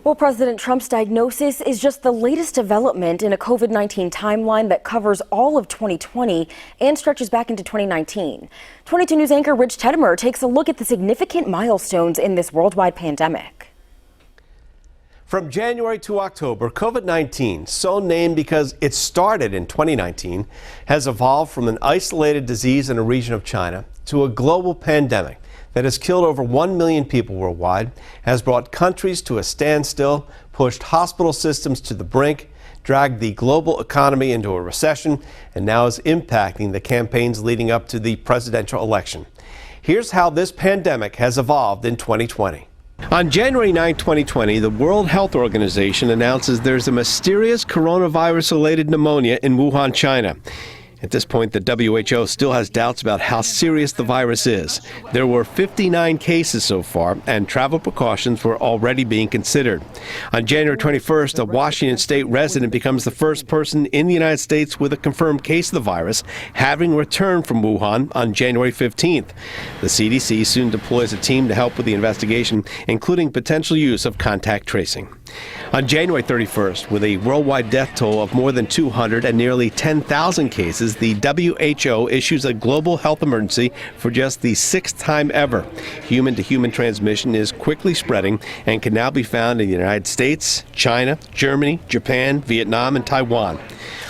Well, President Trump's diagnosis is just the latest development in a COVID-19 timeline that covers all of 2020 and stretches back into 2019. 22 News anchor Rich Tedmer takes a look at the significant milestones in this worldwide pandemic. From January to October, COVID-19, so named because it started in 2019, has evolved from an isolated disease in a region of China to a global pandemic that has killed over 1 million people worldwide, has brought countries to a standstill, pushed hospital systems to the brink, dragged the global economy into a recession, and now is impacting the campaigns leading up to the presidential election. Here's how this pandemic has evolved in 2020. On January 9, 2020, the World Health Organization announces there's a mysterious coronavirus-related pneumonia in Wuhan, China. At this point, the WHO still has doubts about how serious the virus is. There were 59 cases so far, and travel precautions were already being considered. On January 21st, a Washington state resident becomes the first person in the United States with a confirmed case of the virus, having returned from Wuhan on January 15th. The CDC soon deploys a team to help with the investigation, including potential use of contact tracing. On January 31st, with a worldwide death toll of more than 200 and nearly 10,000 cases, the WHO issues a global health emergency for just the 6th time ever. Human-to-human transmission is quickly spreading and can now be found in the United States, China, Germany, Japan, Vietnam, and Taiwan.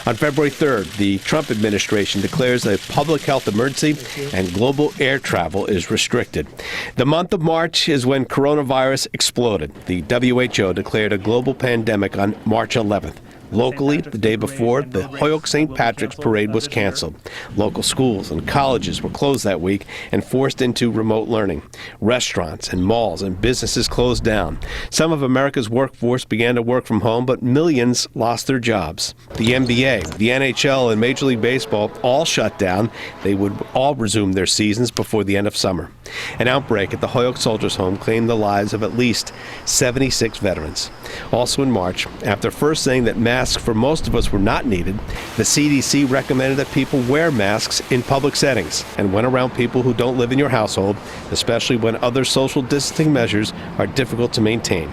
On February 3rd, the Trump administration declares a public health emergency and global air travel is restricted. The month of March is when coronavirus exploded. The WHO declared a global pandemic on March 11th. Locally, the day before, the Hoyok St. Patrick's Parade was canceled. Local schools and colleges were closed that week and forced into remote learning. Restaurants and malls and businesses closed down. Some of America's workforce began to work from home, but millions lost their jobs. The NBA, the NHL, and Major League Baseball all shut down. They would all resume their seasons before the end of summer. An outbreak at the Hoyok Soldiers' Home claimed the lives of at least 76 veterans. Also in March, after first saying that masks for most of us were not needed, the CDC recommended that people wear masks in public settings and went around people who don't live in your household, especially when other social distancing measures are difficult to maintain.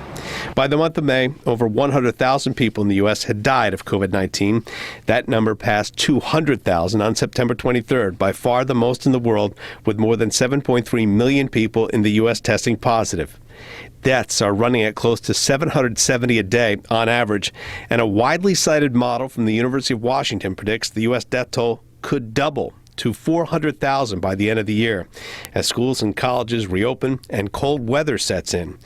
By the month of May, over 100,000 people in the U.S. had died of COVID-19. That number passed 200,000 on September 23rd, by far the most in the world, with more than 7.3 million people in the U.S. testing positive. Deaths are running at close to 770 a day on average, and a widely cited model from the University of Washington predicts the U.S. death toll could double to 400,000 by the end of the year, as schools and colleges reopen and cold weather sets in.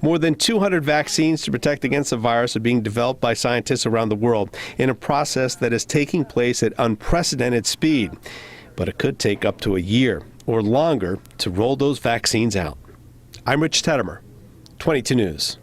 More than 200 vaccines to protect against the virus are being developed by scientists around the world in a process that is taking place at unprecedented speed. But it could take up to a year or longer to roll those vaccines out. I'm Rich Tedmer, 22 News.